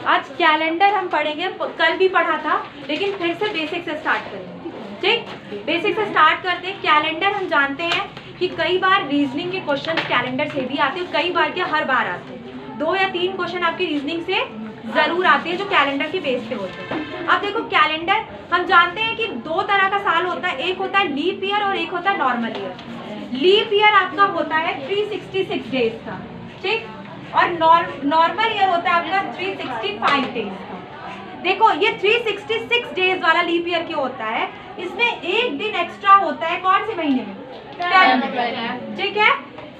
आज कैलेंडर हम पढ़ेंगे, कल भी पढ़ा था लेकिन फिर से बेसिक से स्टार्ट करेंगे। ठीक, बेसिक से स्टार्ट करते हैं। कैलेंडर हम जानते हैं कि कई बार रीजनिंग के क्वेश्चन कैलेंडर से भी आते हैं, कई बार क्या हर बार आते हैं। 2 या 3 क्वेश्चन आपके रीजनिंग से जरूर आते हैं जो कैलेंडर के बेस पे होते हैं। अब देखो कैलेंडर हम जानते हैं कि 2 तरह का साल होता है, एक होता है लीप ईयर और एक होता है नॉर्मल ईयर। लीप ईयर आपका होता है 366 डेज का, ठीक, और नॉर्मल ईयर होता है आपका 365 डेज का। देखो ये 366 डेज वाला लीप ईयर क्यों होता है, इसमें एक दिन एक्स्ट्रा होता है। कौन से महीने में? फेब, ठीक है,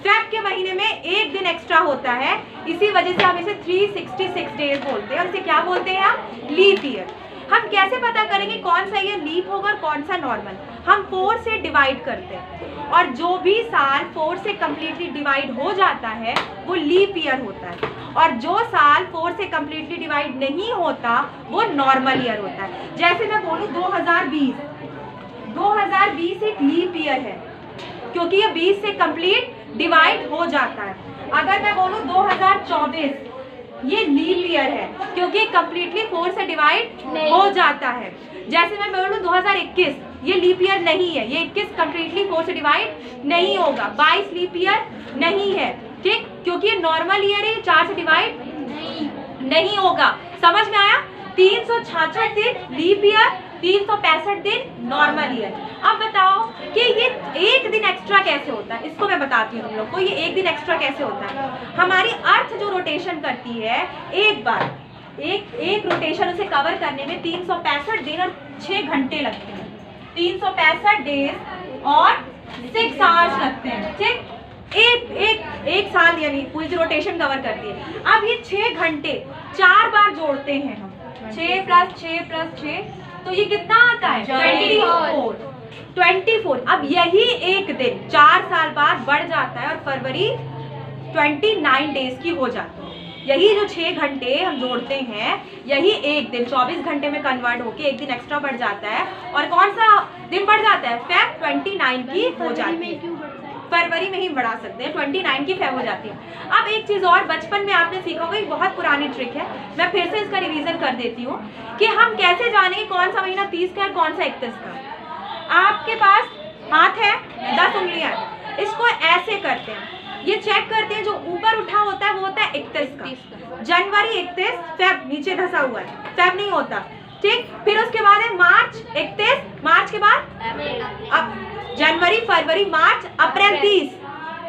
फेब के महीने में एक दिन एक्स्ट्रा होता है, इसी वजह से हम इसे 366 डेज बोलते हैं और इसे क्या बोलते हैं हम? Leap year. हम कैसे पता करेंगे कौन सा ईयर लीप होगा और कौन सा नॉर्मल? हम 4 से डिवाइड करते हैं और जो भी साल 4 से कम्प्लीटली डिवाइड हो जाता है वो लीप ईयर होता है, और जो साल 4 से कम्प्लीटली डिवाइड नहीं होता वो नॉर्मल ईयर होता है। जैसे मैं बोलूँ 2020 एक लीप ईयर है क्योंकि ये 20 से कंप्लीट डिवाइड हो जाता है। अगर मैं बोलूँ 2024 ये लीप ईयर है क्योंकि कंप्लीटली 4 से डिवाइड हो जाता है। जैसे मैं बोलूँ 2021 ये लीप ईयर नहीं है, ये 21 कंप्लीटली 4 से डिवाइड नहीं होगा। 22 लीप ईयर नहीं है, ठीक, क्योंकि ये नॉर्मल ईयर है, 4 से डिवाइड नहीं होगा। समझ में आया? 366 दिन लीप ईयर, 365 दिन नॉर्मल ईयर। अब बताओ कि ये एक दिन एक्स्ट्रा कैसे होता है, इसको मैं बताती हूँ तुम लोग को। ये एक दिन एक्स्ट्रा कैसे होता है? हमारी अर्थ जो रोटेशन करती है एक बार, एक रोटेशन उसे कवर करने में 365 दिन और 6 घंटे लगते हैं। 365 डेज और 6 आवर्स लगते हैं, ठीक, एक साल यानी पूरी रोटेशन कवर करती है। अब ये 6 घंटे 4 बार जोड़ते हैं हम, 6 + 6 + 6, तो ये कितना आता है? 24। अब यही एक दिन 4 साल बाद बढ़ जाता है और फरवरी 29 डेज की हो जाती है। यही जो 6 घंटे हम जोड़ते हैं यही एक दिन 24 घंटे में कन्वर्ट होके एक दिन एक्स्ट्रा बढ़ जाता है, और कौन सा दिन बढ़ जाता है? फेब 29 की हो जाती है। फरवरी में ही बढ़ा सकते हैं, 29 की फेब हो जाती है। अब एक चीज़ और बचपन में आपने सीखा होगा, एक बहुत पुरानी ट्रिक है, मैं फिर से इसका रिवीजन कर देती हूँ कि हम कैसे जानेंगे कौन सा महीना 30 का है कौन सा 31 का। आपके पास हाथ है, 10 उंगलियां, इसको ऐसे करते हैं, ये चेक करते हैं, जो ऊपर उठा होता है वो होता है 31 का। जनवरी 31, फेब नीचे धंसा हुआ है, फेब नहीं होता, ठीक। फिर उसके बाद है मार्च 31, मार्च के बाद अब जनवरी, फरवरी, मार्च, अप्रैल 30,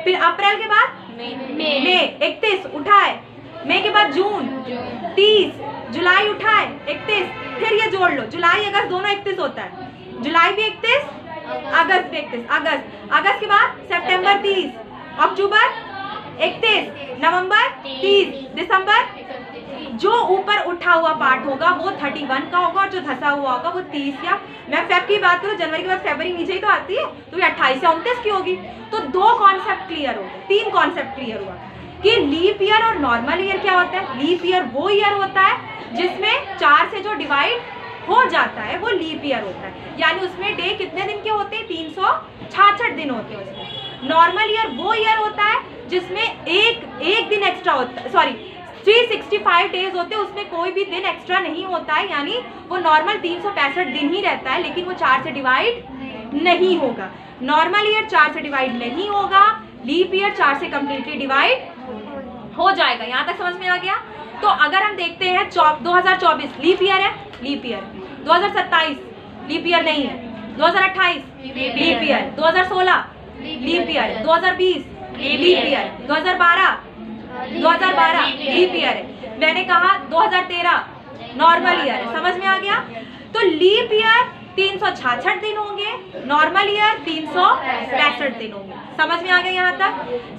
फिर अप्रैल के बाद मई 31 उठा है, मई के बाद जून 30, जुलाई उठा है 31, फिर ये जोड़ लो, जुलाई अगस्त दोनों 31 होता है, जुलाई भी 31, अगस्त भी 31, अगस्त के बाद सितंबर 30, अक्टूबर 31, नवंबर 30, दिसंबर, जो ऊपर उठा हुआ पार्ट होगा वो 31 का होगा और जो धंसा हुआ होगा वो 30, या मैं फेब की बात करूँ, जनवरी के बाद फरवरी नीचे ही तो आती है, तो ये 28 या 29 की होगी। तो 2 कॉन्सेप्ट क्लियर हो गए, 3 कॉन्सेप्ट क्लियर हुआ कि लीप ईयर और नॉर्मल ईयर क्या होता है। लीप ईयर वो ईयर होता है जिसमें 4 से जो डिवाइड हो जाता है वो लीप ईयर होता है, यानी उसमें डे कितने दिन के होते हैं? 366 दिन होते हैं उसमें। नॉर्मल ईयर वो ईयर होता है जिसमें एक दिन एक्स्ट्रा होता है, सॉरी 365 डेज होते हैं, उसमें कोई भी दिन एक्स्ट्रा नहीं होता है, यानी वो नॉर्मल 365 दिन ही रहता है, लेकिन वो 4 से डिवाइड नहीं होगा। नॉर्मल ईयर 4 से डिवाइड नहीं होगा, लीप ईयर 4 से कम्प्लीटली डिवाइड हो जाएगा। यहाँ तक समझ में आ गया? तो अगर हम देखते हैं 2024 लीप ईयर है, लीप ईयर, 2027 लीप ईयर नहीं है, 2028 leap year, 2016 leap year, 2020 leap year, 2012 leap year है, मैंने कहा 2013 नॉर्मल ईयर है। समझ में आ गया? तो लीप ईयर 366 दिन होंगे, नॉर्मल ईयर 365 दिन होंगे। समझ में आ गया यहाँ तक?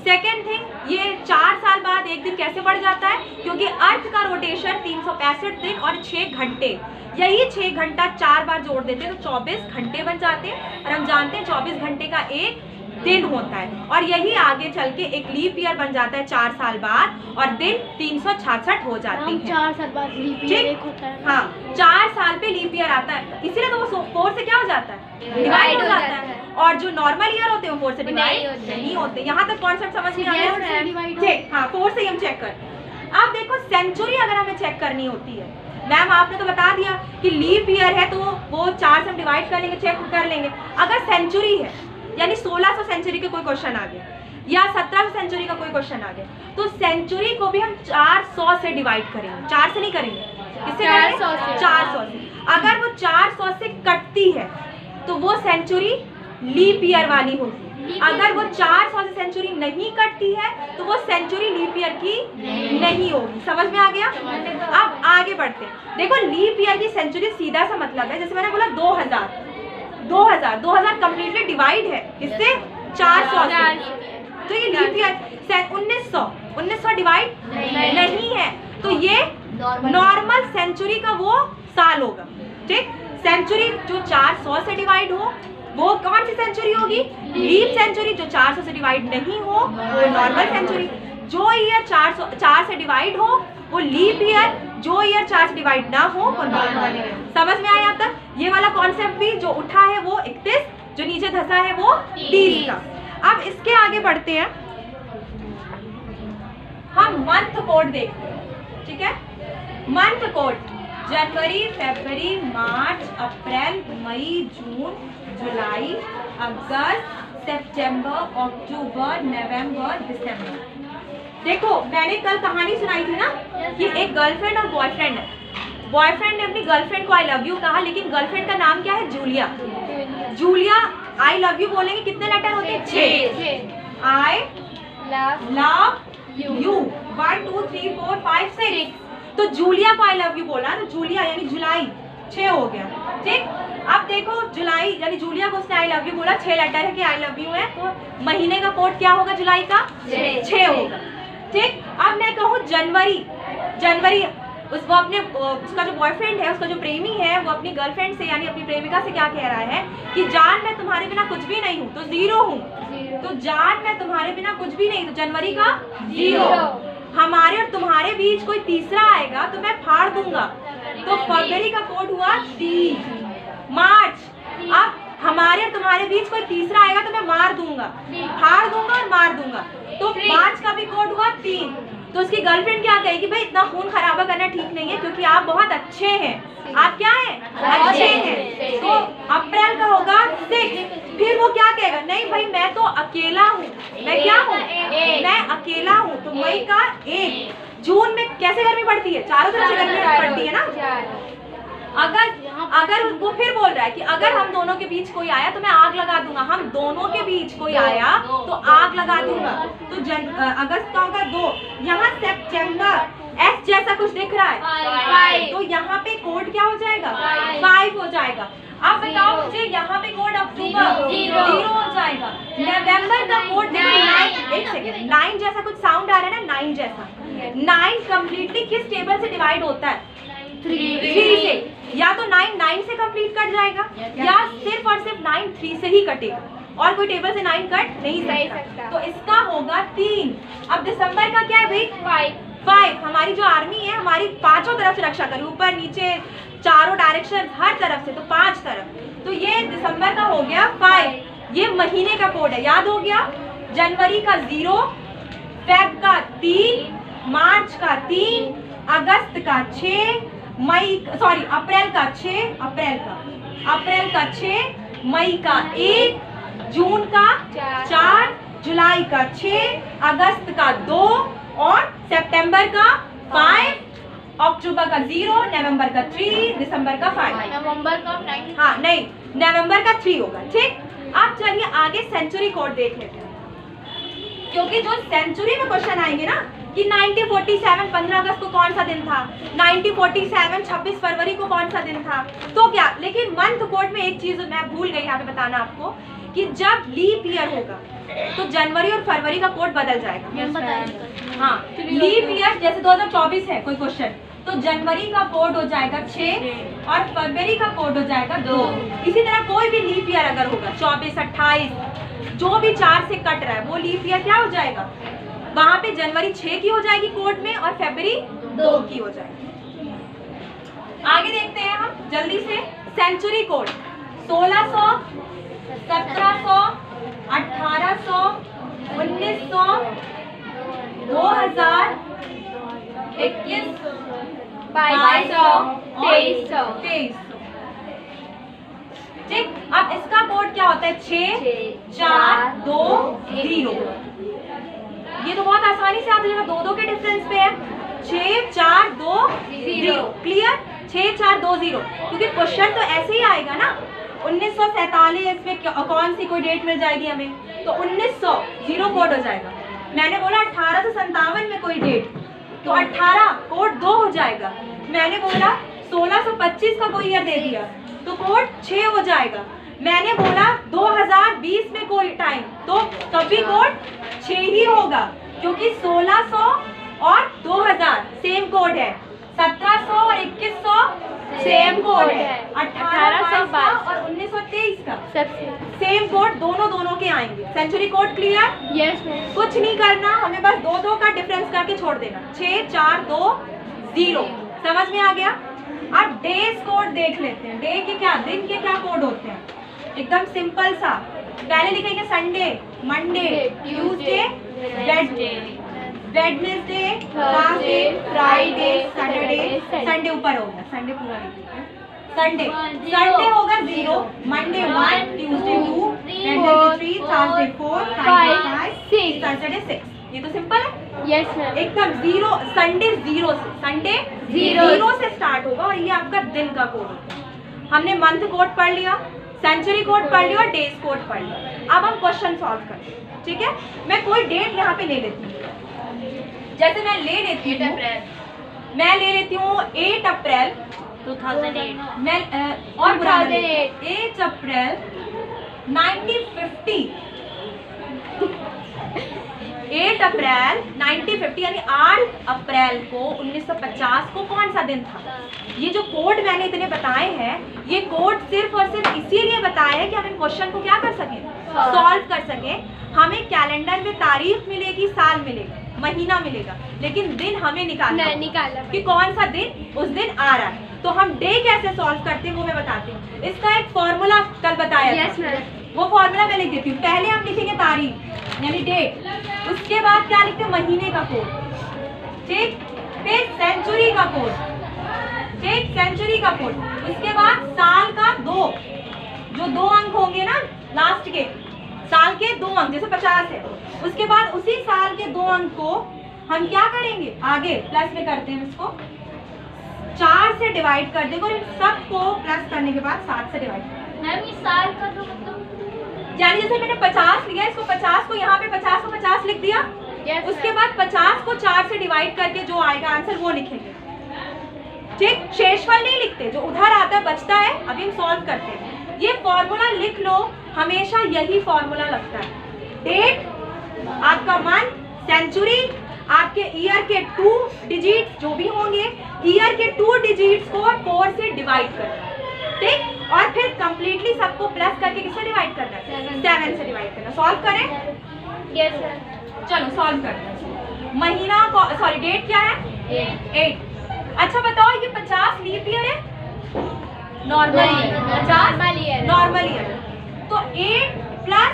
सेकेंड थिंग, ये 4 साल बाद एक दिन कैसे बढ़ जाता है? क्योंकि अर्थ का रोटेशन 365 दिन और 6 घंटे, यही 6 घंटा 4 बार जोड़ देते हैं तो 24 घंटे बन जाते हैं, और हम जानते हैं 24 घंटे का एक दिन होता है, और यही आगे चल के एक लीप ईयर बन जाता है 4 साल बाद, और दिन 366 हो जाते हैं। 4 साल बाद लीप ईयर एक होता है। हाँ, 4 साल पे लीप ईयर आता है, इसीलिए तो वो 4 से क्या हो जाता है? डिवाइड हो जाता है, और जो नॉर्मल ईयर होते हैं वो 4 से डिवाइड नहीं होते। यहाँ तक कॉन्सेप्ट समझ में आ गया? हाँ, 4 से हम चेक कर, अब देखो सेंचुरी अगर हमें चेक करनी होती है, मैम आपने तो बता दिया कि लीप ईयर है तो वो 4 से हम डिवाइड कर लेंगे, चेक कर लेंगे। अगर सेंचुरी है यानी 1600 सेंचुरी के कोई क्वेश्चन आ गया या 1700 सेंचुरी का कोई क्वेश्चन आ गया, तो सेंचुरी को भी हम 400 से डिवाइड करेंगे। 4 से नहीं करेंगे, किससे करेंगे? 400 से। अगर वो 400 से कटती है तो वो सेंचुरी लीप ईयर वाली होगी। अगर वो 400 से सेंचुरी नहीं कटती है तो वो सेंचुरी लीप ईयर की नहीं होगी। समझ में आ गया? अब आगे बढ़ते हैं। देखो लीप ईयर की सेंचुरी सीधा सा मतलब है, जैसे मैंने बोला 2000 कम्प्लीटली डिवाइड है इससे 400 से, तो ये लीप ईयर 1900 डिवाइड नहीं है, तो ये नॉर्मल सेंचुरी का वो साल होगा। ठीक, सेंचुरी जो 400 से डिवाइड हो वो कौन सी सेंचुरी होगी? Leap century. जो 400 से डिवाइड नहीं हो वो नॉर्मल सेंचुरी। जो ईयर 4 से डिवाइड हो वो लीप ईयर, जो ईयर 4 से डिवाइड ना हो वो नॉर्मल। समझ में आया अब तक? ये वाला कॉन्सेप्ट भी जो उठा है वो 31, जो नीचे धंसा है वो 30 का। अब इसके आगे बढ़ते हैं, हम मंथ कोड देखते हैं। ठीक है, मंथ कोड जनवरी, फरवरी, मार्च, अप्रैल, मई, जून, जुलाई, अगस्त, सितंबर, अक्टूबर, नवंबर, दिसंबर। देखो मैंने कल कहानी सुनाई थी ना कि एक गर्लफ्रेंड और बॉयफ्रेंड है। बॉयफ्रेंड ने अपनी गर्लफ्रेंड को आई लव यू कहा, लेकिन गर्लफ्रेंड का नाम क्या है? Julia. Julia I love you बोलेंगे कितने लेटर होते हैं? 6। I love you 1 2 3 4 5 6। तो जूलिया को आई लव यू बोला तो जूलिया यानी जुलाई 6 हो गया। ठीक, अब देखो जुलाई यानी जूलिया को उसने आई लव यू बोला, 6 लेटर है कि आई लव यू है, तो महीने का कोड क्या होगा? जुलाई का 6 होगा। ठीक, अब मैं कहूँ जनवरी, वो अपने उसका जो बॉयफ्रेंड है, उसका जो प्रेमी है, वो अपनी गर्लफ्रेंड से यानी अपनी प्रेमिका से क्या कह रहा है कि जान मैं तुम्हारे बिना कुछ भी नहीं हूँ, तो 0 हूँ। तो जान मैं तुम्हारे बिना कुछ भी नहीं, तो जनवरी का 0। हमारे और तुम्हारे बीच कोई तीसरा आएगा तो मैं फाड़ दूंगा, तो फरवरी का कोड हुआ 3। मार्च, अब हमारे और तुम्हारे बीच कोई तीसरा आएगा तो मैं मार दूंगा, फाड़ दूंगा और मार दूंगा, तो मार्च का भी कोड हुआ 3। तो उसकी गर्लफ्रेंड क्या कहेगी? भाई इतना खून खराबा करना ठीक नहीं है क्योंकि आप बहुत अच्छे हैं। आप क्या हैं? अच्छे हैं। तो अप्रैल का होगा 6। फिर वो क्या कहेगा? नहीं भाई मैं तो अकेला हूँ। मैं क्या हूँ? मैं अकेला हूँ, तो मई का 1। जून में कैसे गर्मी पड़ती है? चारों तरफ से गर्मी पड़ती है ना। अगर वो फिर बोल रहा है कि अगर हम दोनों के बीच कोई आया तो मैं आग लगा दूंगा। हम दोनों के बीच कोई आया तो आग लगा दूंगा। तो अगस्त का होगा 2। यहाँ सितंबर एस जैसा कुछ दिख रहा है, तो यहाँ पे कोड क्या हो जाएगा? 5 हो जाएगा। अब बताओ मुझे यहाँ पे कोड अक्टूबर 0 हो जाएगा। नवंबर का कोड 9। एक सेकेंड, 9 जैसा कुछ साउंड आ रहा है ना, 9 जैसा। 9 कम्प्लीटली किस टेबल से डिवाइड होता है? 3 से। या तो 9 से कंप्लीट कट जाएगा या सिर्फ और सिर्फ 9 3 से ही कटेगा, और कोई टेबल से 9 कट नहीं सकता। तो इसका होगा 3। अब दिसंबर का क्या है भाई? 5। हमारी जो आर्मी है हमारी 5 तरफ से रक्षा करेगी, ऊपर नीचे चारों डायरेक्शन हर तरफ से, तो 5 तरफ। तो ये दिसंबर का हो गया 5। ये महीने का कोड है, याद हो गया। जनवरी का 0, फेब का 3, मार्च का 3, अगस्त का 6, अप्रैल का 6, अप्रैल का 6, मई का 1, जून का 4, जुलाई का 6, अगस्त का 2 और सितंबर का 5, अक्टूबर का 0, नवंबर का 3, दिसंबर का 5। नवंबर का 9। हाँ नहीं, नवंबर का 3 होगा। ठीक, अब चलिए आगे सेंचुरी कोड देख लेते हैं, क्योंकि जो सेंचुरी में क्वेश्चन आएंगे ना कि 1947 15 अगस्त को कौन सा दिन था, 1947 26 फरवरी को कौन सा दिन था, तो क्या। लेकिन मंथ कोड में एक चीज मैं भूल गई यहाँ पे बताना आपको कि जब लीप ईयर होगा तो जनवरी और फरवरी का कोड बदल जाएगा। हाँ, लीप ईयर जैसे 2024 है कोई क्वेश्चन, तो जनवरी का कोड हो जाएगा 6 और फरवरी का कोड हो जाएगा 2। इसी तरह कोई भी लीप ईयर अगर होगा 24 28 जो भी 4 से कट रहा है वो लीप ईयर क्या हो जाएगा? वहां पे जनवरी 6 की हो जाएगी कोड में और फरवरी 2 की हो जाएगी। आगे देखते हैं हम जल्दी से। Century code 1600, 1700, 1800, 1900, 2000, 2100 2200 2300। ठीक, अब इसका कोड क्या होता है? 6 4 2 0। ये तो बहुत आसानी से आप देखिए, दो के डिफरेंस पे है। 6 4 2 0। क्लियर? 6 4 2 0, क्योंकि क्वेश्चन तो ऐसे ही आएगा ना। 1947 में कौन सी कोई डेट मिल जाएगी हमें, तो 1900 जीरो कोड हो जाएगा। मैंने बोला 1857 में कोई डेट, तो 18 कोड 2 हो जाएगा। मैंने बोला 1625 का कोई ईयर दे दिया, तो कोड 6 हो जाएगा। मैंने बोला 2020 में कोई टाइम, तो तभी कोड 6 ही होगा, क्योंकि 1600 और 2000 सेम कोड है। 1700 और 2100 सेम कोड है। 1822 और 1923 का सेम कोड दोनों के आएंगे। Century code clear? Yes ma'am. कुछ नहीं करना, हमें बस दो का डिफरेंस करके छोड़ देना। 6 4 2 0। समझ में आ गया? अब डेज कोड देख लेते हैं। डे के क्या, दिन के क्या कोड होते हैं? एकदम सिंपल सा। पहले लिखेंगे Sunday, Monday, Tuesday, Wednesday, Thursday, Friday, Saturday. Sunday ऊपर हो गया, संडे पूरा लिखेंगे। संडे होगा 0, Monday 1, Tuesday 2, Wednesday 3, Thursday 4, Friday 5, Saturday 6। ये तो सिंपल है। Yes ma'am. एकदम 0। संडे 0 से, संडे 0 से स्टार्ट होगा, और ये आपका दिन का कोड होता है। हमने मंथ कोड पढ़ लिया, सेंचुरी कोड पढ़ लिया और डेज कोड पढ़ लिया। अब हम क्वेश्चन सॉल्व करते हैं। ठीक है, मैं कोई डेट यहाँ पे ले लेती हूँ। जैसे मैं ले लेती हूँ 8 अप्रैल 2008। मैं और 8 अप्रैल 1950। 8 अप्रैल 1950 यानी 8 अप्रैल को 1950 को कौन सा दिन था? ये जो कोड मैंने इतने बताए हैं, ये कोड सिर्फ और सिर्फ इसीलिए बताया है कि हम इन क्वेश्चन को क्या कर सकें, सॉल्व कर सकें। हमें कैलेंडर में तारीख मिलेगी, साल मिलेगा, महीना मिलेगा, लेकिन दिन हमें निकालना कि कौन सा दिन उस दिन आ रहा है। तो हम डे कैसे सॉल्व करते हैं वो मैं बताती हूँ। इसका एक फॉर्मूला कल बताया था, वो फॉर्मूला मैं लिख देती हूँ। पहले हम लिखेंगे तारीख यानी डेट, उसके बाद क्या लिखते हैं? महीने का कोड। ठीक, फिर सेंचुरी का कोड। ठीक, सेंचुरी का कोड। उसके बाद साल का 2, जो 2 अंक होंगे ना लास्ट के, साल के 2 अंक, जैसे 50 है। उसके बाद उसी साल के 2 अंक को हम क्या करेंगे? आगे प्लस में करते हैं, इसको 4 से डिवाइड कर देंगे, और इन सबको प्लस करने के बाद 7 से डिवाइड करेंगे। मैम ये साल का तो मतलब यानी जैसे मैंने 50 लिया, इसको 50 को यहाँ पे 50 को 50 लिख दिया। उसके बाद 50 को 4 से डिवाइड करके जो आएगा आंसर वो लिखेंगे। ठीक, शेषफल नहीं लिखते, जो उधर आता है बचता है, अभी हम सॉल्व करते हैं। ये फॉर्मूला लिख लो, हमेशा यही फॉर्मूला लगता है। डेट, आपका मंथ, सेंचुरी, आपके ईयर के 2 डिजिट्स जो भी होंगे, ईयर के 2 डिजिट्स को 4 से डिवाइड करना। ठीक, और फिर कंप्लीटली सबको प्लस करके किससे डिवाइड करना है? 7 से डिवाइड करना। सॉल्व करें? Yes sir. चलो सॉल्व करते हैं। महीना, सॉरी डेट क्या है? 8। अच्छा बताओ, ये 50 लीप ईयर है? Normal year. 50 normal year. तो 8 प्लस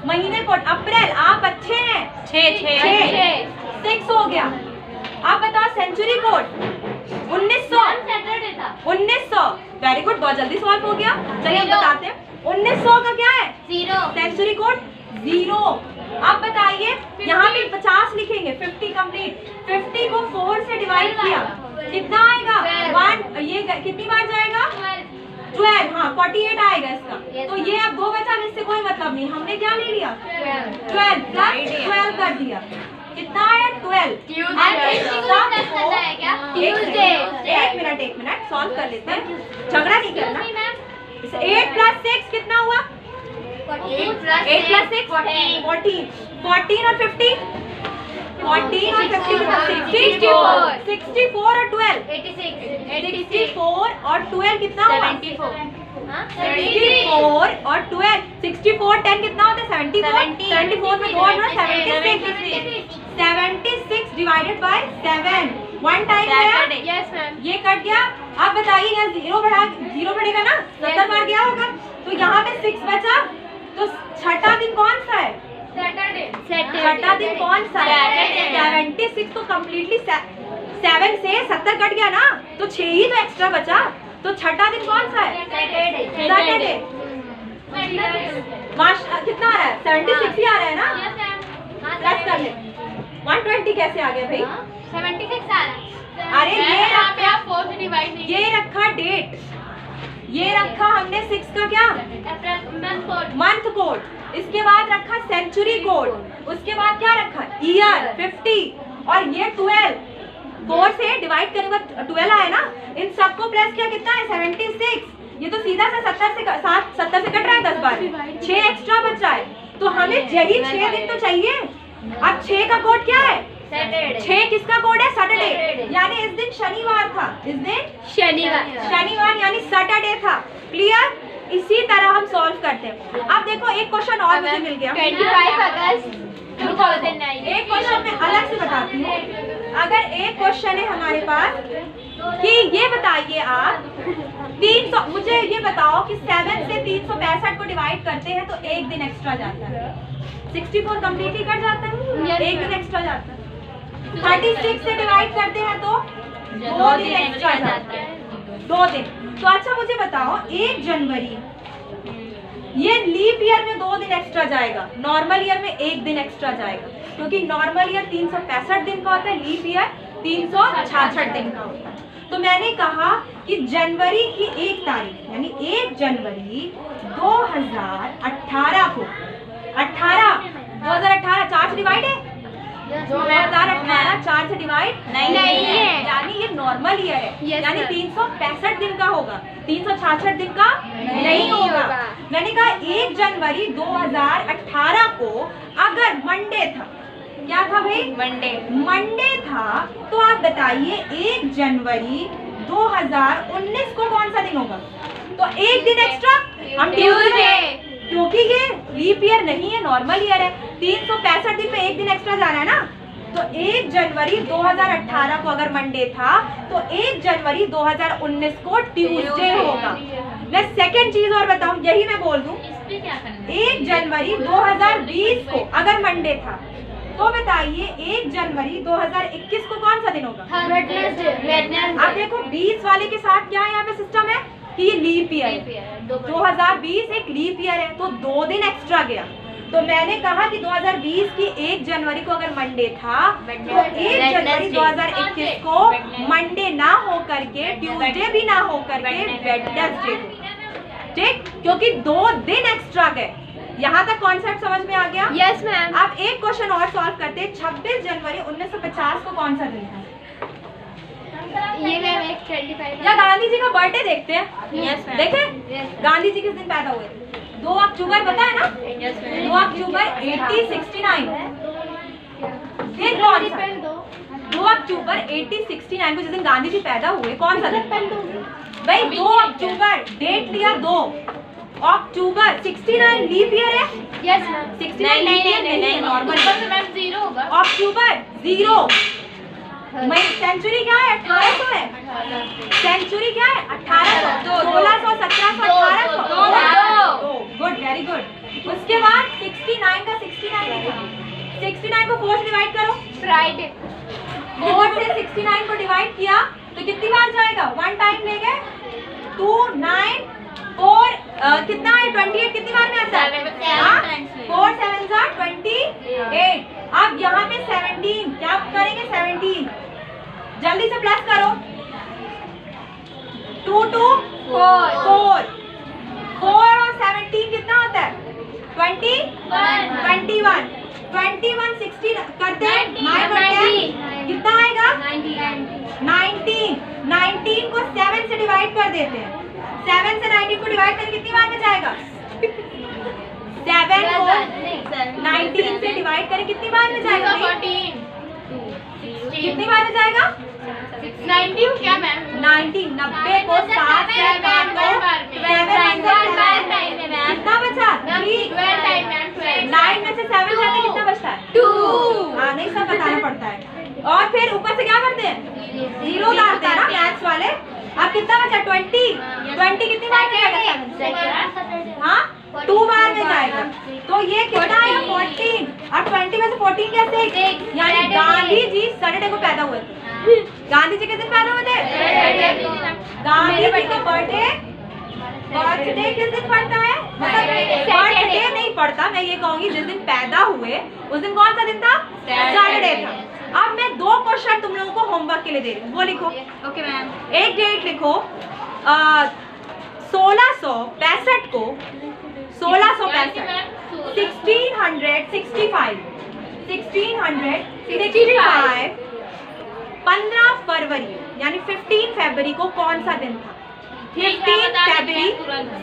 महीने कोड अप्रैल, आप अच्छे हैं, 6 हो गया। आप बताओ सेंचुरी कोड 1900। सैटरडे था। 1900, वेरी गुड, बहुत जल्दी सॉल्व हो गया। चलिए हम बताते हैं। 1900 का क्या है? 0। Century code 0। अब बताइए, यहाँ पे 50 लिखेंगे, 50 कंप्लीट। 50 को 4 से डिवाइड किया, कितना आएगा? 1। ये कितनी बार जाएगा? 12। हाँ, 48 आएगा इसका। तो ये अब 2 बचा, इससे कोई मतलब नहीं। हमने क्या ले लिया? 12 प्लस 12 कर दिया। कितना आया? 12। एक मिनट सॉल्व कर लेते हैं, झगड़ा नहीं करना। 8 प्लस 6 कितना हुआ? 8 प्लस 6 14। 14 और 50, 14 और 50 कितना? 64। 64 और 12 64 और 12 कितना हुआ? 74 और 12 64 10 कितना होता है? 74। 74 में 2 और 76 डिवाइडेड बाय 7। 1 टाइम गया। Yes ma'am. ये कट गया। अब बताइए, यहाँ 0 बढ़ेगा ना, 70 बार गया होगा, तो यहाँ पे 6 बचा। तो छठा दिन कौन सा है? सैटरडे। छठा दिन कौन सा है? 76। तो कम्प्लीटली 7 से 70 कट गया ना, तो 6 ही तो एक्स्ट्रा बचा। तो छठा दिन कौन सा है? सैटरडे। कितना आ रहा है? 76 ही आ रहा है ना? प्लस कर ले। 120 कैसे आ गया भाई? 76 आ रहा है। अरे ये रखा, 4 से डिवाइड नहीं, ये रखा डेट, ये रखा हमने 6 का क्या? Month code. इसके बाद रखा सेंचुरी कोड। उसके बाद क्या रखा? ईयर 50 और ये 12। 4 से डिवाइड करने बाद 12 आया ना, इन सबको प्लस किया, कितना है? 76। ये तो सीधा सा 70 से कट रहा है 10 बार, 6 एक्स्ट्रा बच रहा है। तो हमें यही 6 दिन तो चाहिए। अब 6 का कोड क्या है? 6 किसका कोड है? सैटरडे। यानी इस दिन शनिवार था, इस दिन शनिवार यानी सैटरडे था। क्लियर? इसी तरह हम सॉल्व करते हैं। अब देखो एक क्वेश्चन और मुझे मिल गया। 25 अगस्त 2009। एक क्वेश्चन मैं अलग से बताती हूँ। अगर एक क्वेश्चन है हमारे पास कि ये बताइए आप 300, मुझे ये बताओ कि 7 से 365 को डिवाइड करते हैं तो एक दिन एक्स्ट्रा जाता है। 64 कंप्लीट ही कर जाता है, एक दिन एक्स्ट्रा जाता है। 36 से डिवाइड करते हैं तो 2 दिन एक्स्ट्रा जाता है, 2 दिन। तो अच्छा मुझे बताओ 1 जनवरी, ये लीप ईयर में 2 दिन एक्स्ट्रा जाएगा, नॉर्मल ईयर में 1 दिन एक्स्ट्रा जाएगा, क्योंकि नॉर्मल ईयर 365 दिन का होता है, लीप ईयर 366 दिन का होता है। तो मैंने कहा कि जनवरी की 1 तारीख यानी 1 जनवरी 2018 को 2018 4 से डिवाइड है, 2018 4 से डिवाइड नहीं है, यानी ये नॉर्मल ईयर है। यानी 365 दिन का होगा, 366 दिन का नहीं होगा। मैंने कहा 1 जनवरी 2018 को अगर मंडे था, क्या था भाई? मंडे था, तो आप बताइए 1 जनवरी 2019 को कौन सा दिन होगा? तो 1 दिन एक्स्ट्रा हम ट्यूसडे, क्योंकि ये लीप ईयर नहीं है, नॉर्मल ईयर है। 365 दिन में 1 दिन एक्स्ट्रा जा रहा है ना, तो 1 जनवरी 2018 को अगर मंडे था तो 1 जनवरी 2019 को ट्यूसडे होगा। मैं सेकंड चीज और बताऊं, यही मैं बोल दूं, 1 जनवरी 2020 को अगर मंडे था तो बताइए 1 जनवरी 2021 को कौन सा दिन होगा? अब देखो 20 वाले के साथ क्या यहाँ पे सिस्टम है कि ये लीप ईयर है, 2020 एक लीप ईयर है, तो 2 दिन एक्स्ट्रा गया। तो मैंने कहा कि 2020 की 1 जनवरी को अगर मंडे था तो 1 जनवरी 2021 को मंडे ना हो करके, ट्यूसडे भी ना हो करके वेडनेसडे, ठीक, क्योंकि 2 दिन एक्स्ट्रा गए। यहाँ तक कॉन्सेप्ट समझ में आ गया? Yes ma'am. अब एक क्वेश्चन और सॉल्व करते हैं। 26 जनवरी 1950 को कौन सा दिन है? ये मैम एक 25 या गांधी जी का बर्थडे देखते हैं। Yes ma'am. देखे गांधी जी किस दिन पैदा हुए थे? 2 अक्टूबर, पता है ना? 2 अक्टूबर 1869 दिन कौन सा? 2 अक्टूबर 1869 को जिस दिन गांधी जी पैदा हुए, कौन सा दिन भाई? 2 अक्टूबर, डेट लिया 2 अक्टूबर। 69 लीप ईयर है? Yes ma'am. 69 लीप ईयर नहीं है, नॉर्मल मैम 0 होगा। अक्टूबर 0। सेंचुरी क्या है? 1800 है। सेंचुरी क्या है? 1800, 1600, 1700, 1800। Good, very good. उसके बाद 69 का 69 को 4 से डिवाइड करो। फ्राइडे। 4 से 69 को डिवाइड किया तो कितनी बार जाएगा? 1 टाइम ले गए। 2 9 4 कितना है? 28 कितनी बार में आता है? 4 7 28। अब यहाँ पे 17 क्या करेंगे? 17 जल्दी से प्लस करो। 2 2 4 और 17 कितना होता है? 21 16 करते हैं 9 और 10 कितना आएगा? 19 को 7 से डिवाइड कर देते हैं। 7 से 19 को डिवाइड करके कितनी बार में जाएगा? 7 को 19 से डिवाइड करें कितनी बार में जाएगा? 14। कितनी बार में जाएगा? 90 क्या मैम? 90 को 7 से काट दो, 7 कितना बचा? 9 में से 7 जाते कितना बचता है? 2। हाँ नहीं, सब बताना पड़ता है। और फिर ऊपर से क्या करते हैं? 0 डालते हैं ना मैथ्स वाले। अब कितना बचा? 20 कितनी बार में जाएगा? हाँ 2 बार में जाएगा। तो ये कितना है 14 और 20 में से 14 कैसे, यानी गांधी जी सैटरडे को पैदा हुए थे। गांधी जी किस दिन पैदा हुए थे? गांधी जी का बर्थडे किस दिन पड़ता है? मतलब बर्थडे नहीं पड़ता, मैं ये कहूंगी जिस दिन पैदा हुए उस दिन कौन सा दिन था? सैटरडे था। अब मैं 2 क्वेश्चन तुम लोगों को होमवर्क के लिए दे रही हूँ, वो लिखो। Okay ma'am. एक डेट लिखो 1665 को 1665 15 फरवरी यानी 15 फरवरी को कौन सा दिन था? 15 फरवरी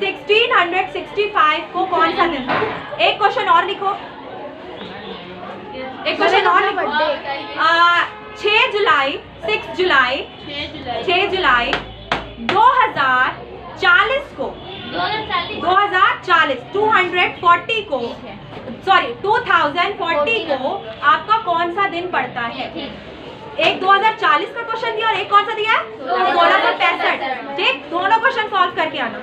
1665 को कौन सा दिन था? एक क्वेश्चन और लिखो, एक क्वेश्चन और लिखो। 6 जुलाई 2040 को 2040 को आपका कौन सा दिन पड़ता है? एक 2040 का क्वेश्चन दिया और एक कौन सा दिया है? 1665। ठीक, दोनों क्वेश्चन सॉल्व करके आना।